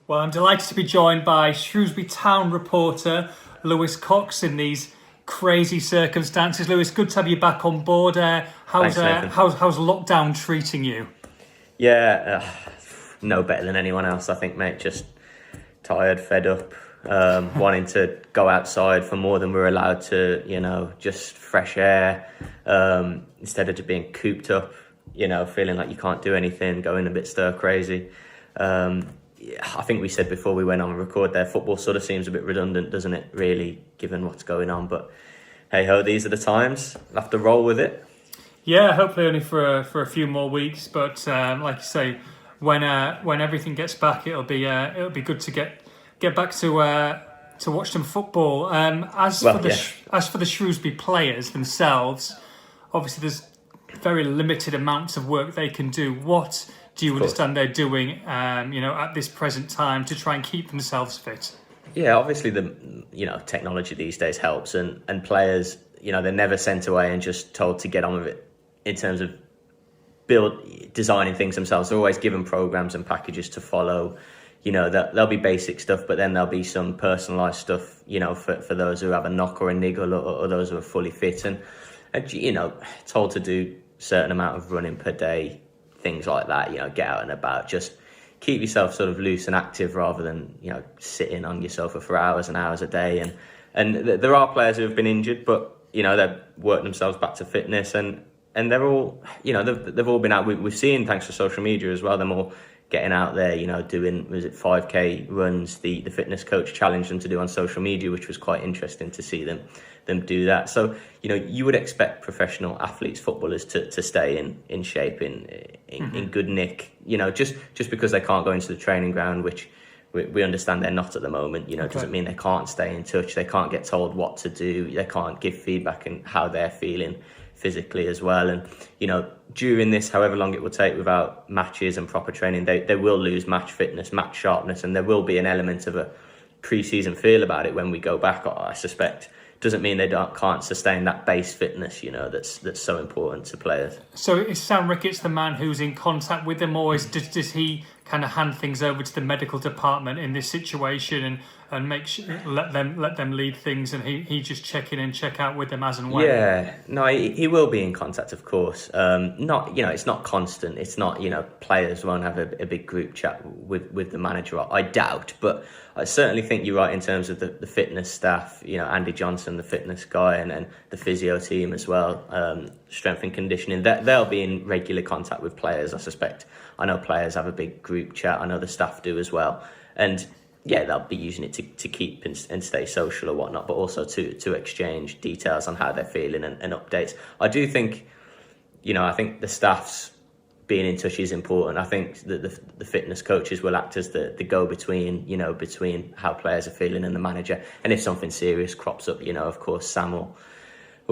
Well, I'm delighted to be joined by Shrewsbury Town reporter Lewis Cox in these crazy circumstances. Lewis, good to have you back on board. How's lockdown treating you? Yeah, no better than anyone else, I think, mate. Just tired, fed up, wanting to go outside for more than we're allowed to, just fresh air, instead of just being cooped up, feeling like you can't do anything, going a bit stir crazy. I think we said before we went on record there, football sort of seems a bit redundant, doesn't it, really, given what's going on? But hey-ho, these are the times. We'll have to roll with it. Yeah, hopefully only for a few more weeks. But like you say, when everything gets back, it'll be good to get back to watch some football. As for the Shrewsbury players themselves, obviously there's very limited amounts of work they can do. What do you understand they're doing, at this present time to try and keep themselves fit? Yeah, obviously technology these days helps, and players, they're never sent away and just told to get on with it in terms of designing things themselves. They're always given programs and packages to follow. There'll be basic stuff, but then there'll be some personalised stuff, for those who have a knock or a niggle or those who are fully fit and told to do a certain amount of running per day, things like that, get out and about, just keep yourself sort of loose and active rather than, sitting on your sofa for hours and hours a day. And there are players who have been injured, but, they've worked themselves back to fitness and they're all, they've all been out. We've seen, thanks to social media as well, them all getting out there, doing, 5K runs, the fitness coach challenged them to do on social media, which was quite interesting to see them do that. So, you would expect professional athletes, footballers to stay in shape, in good nick, just because they can't go into the training ground, which we understand they're not at the moment, doesn't mean they can't stay in touch. They can't get told what to do. They can't give feedback and how they're feeling physically as well. And, during this, however long it will take without matches and proper training, they will lose match fitness, match sharpness, and there will be an element of a pre-season feel about it when we go back, I suspect. Doesn't mean they can't sustain that base fitness, that's so important to players. So is Sam Ricketts the man who's in contact with them, or does he kind of hand things over to the medical department in this situation and let them lead things, and he just check in and check out with them as and when? Yeah, no, he will be in contact, of course. Not, it's not constant. It's not, players won't have a big group chat with the manager. I doubt, but I certainly think you're right in terms of the fitness staff. Andy Johnson, the fitness guy, and the physio team as well. Strength and conditioning. They'll be in regular contact with players, I suspect. I know players have a big group chat. I know the staff do as well, and yeah, they'll be using it to keep and stay social or whatnot, but also to exchange details on how they're feeling and updates. I do think, I think the staff's being in touch is important. I think that the fitness coaches will act as the go-between, between how players are feeling and the manager. And if something serious crops up, of course, Sam will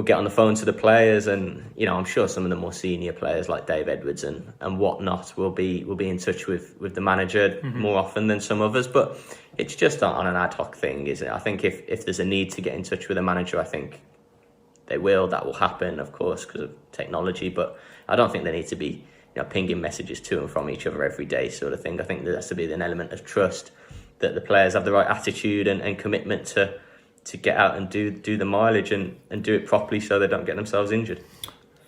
get on the phone to the players, and I'm sure some of the more senior players like Dave Edwards and whatnot will be in touch with the manager more often than some others. But it's just on an ad hoc thing, isn't it? I think if there's a need to get in touch with a manager, I think they will. That will happen, of course, because of technology. But I don't think they need to be pinging messages to and from each other every day, sort of thing. I think there has to be an element of trust that the players have the right attitude and commitment to get out and do the mileage and do it properly so they don't get themselves injured.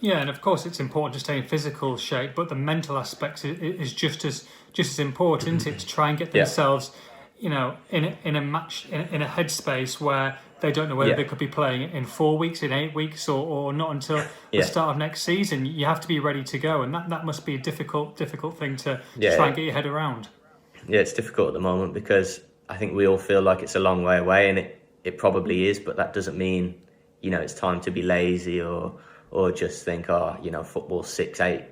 Yeah, and of course it's important to stay in physical shape, but the mental aspect is just as important, isn't it? To try and get themselves, in a headspace where they don't know whether they could be playing in 4 weeks, in 8 weeks, or not until the start of next season. You have to be ready to go, and that must be a difficult thing to try and get your head around. Yeah, it's difficult at the moment because I think we all feel like it's a long way away, and it probably is, but that doesn't mean, it's time to be lazy or just think, football's 6-8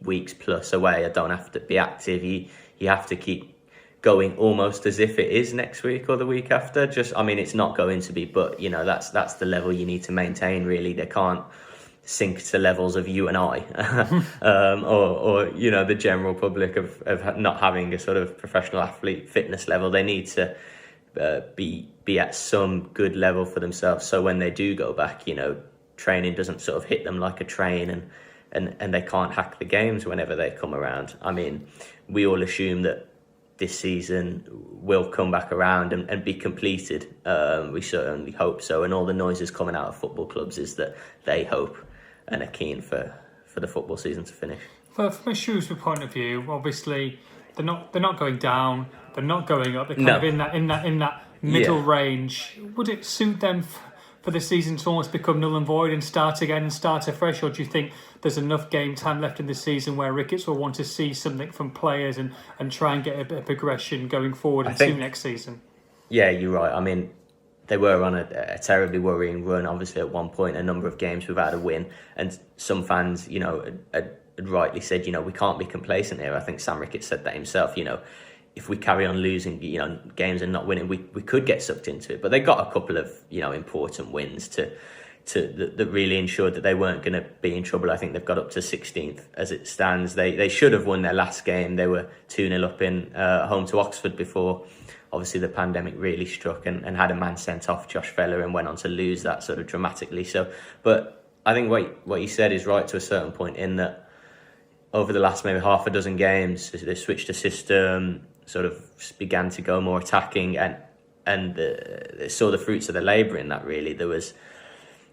weeks plus away. I don't have to be active. You have to keep going almost as if it is next week or the week after. It's not going to be, but that's the level you need to maintain. Really, they can't sink to levels of you and I, or the general public of not having a sort of professional athlete fitness level. They need to be at some good level for themselves, so when they do go back, training doesn't sort of hit them like a train and they can't hack the games whenever they come around. We all assume that this season will come back around and be completed. We certainly hope so. And all the noises coming out of football clubs is that they hope and are keen for the football season to finish. Well, from a Shrewsbury point of view, obviously they're not going down, they're not going up. They're kind of in that middle range. Would it suit them for the season to almost become null and void and start again and start afresh, or do you think there's enough game time left in the season where Ricketts will want to see something from players and try and get a bit of progression going forward into next season? Yeah, you're right. I mean, they were on a terribly worrying run. Obviously, at one point, a number of games without a win, and some fans, had rightly said, we can't be complacent here. I think Sam Ricketts said that himself. If we carry on losing, games and not winning, we could get sucked into it. But they got a couple of, important wins that really ensured that they weren't going to be in trouble. I think they've got up to 16th as it stands. They should have won their last game. They were 2-0 up in home to Oxford before, obviously, the pandemic really struck and had a man sent off, Josh Feller, and went on to lose that sort of dramatically. So, but I think what you said is right to a certain point, in that over the last maybe half a dozen games, they switched the system, sort of began to go more attacking, and they saw the fruits of their labour in that, really. There was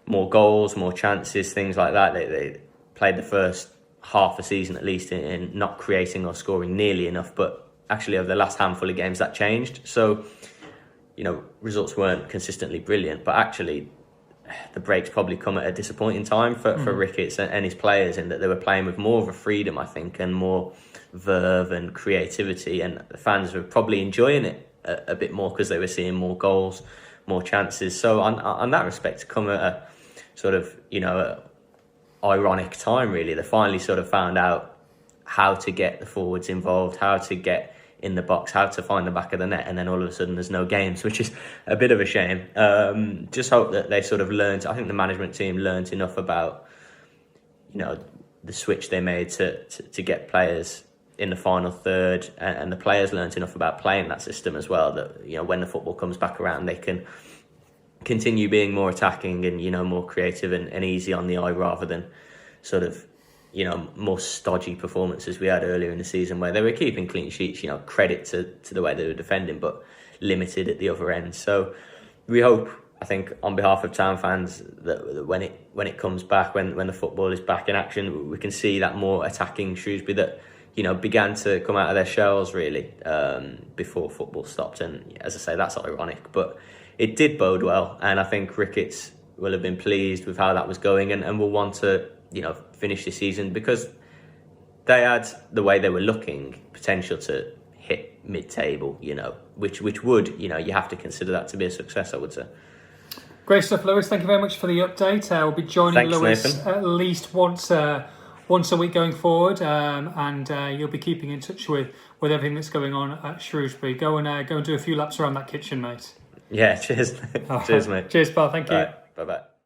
more goals, more chances, things like that. They played the first half a season, at least, in not creating or scoring nearly enough, but actually over the last handful of games that changed. So, results weren't consistently brilliant, but actually the breaks probably come at a disappointing time for Ricketts and his players, in that they were playing with more of a freedom, I think, and more verve and creativity, and the fans were probably enjoying it a bit more because they were seeing more goals, more chances. So on that respect, come at a sort of, ironic time, really. They finally sort of found out how to get the forwards involved, how to get in the box, how to find the back of the net, and then all of a sudden there's no games, which is a bit of a shame. Just hope that they sort of learned. I think the management team learned enough about, the switch they made to get players in the final third, and the players learned enough about playing that system as well, that when the football comes back around, they can continue being more attacking and more creative and easy on the eye, rather than sort of more stodgy performances we had earlier in the season, where they were keeping clean sheets, credit to the way they were defending, but limited at the other end. So we hope, I think, on behalf of Town fans, that when it comes back, when the football is back in action, we can see that more attacking Shrewsbury that began to come out of their shells, really, before football stopped. And as I say, that's ironic, but it did bode well, and I think Ricketts will have been pleased with how that was going, and will want to finish the season, because they had, the way they were looking, potential to hit mid-table, which would, you have to consider that to be a success, I would say. Great stuff, Lewis. Thank you very much for the update. We'll be joining Lewis, Nathan, at least once a week going forward, and you'll be keeping in touch with everything that's going on at Shrewsbury. Go and do a few laps around that kitchen, mate. Yeah, cheers. Cheers, mate. Cheers, pal. Thank you. Bye-bye.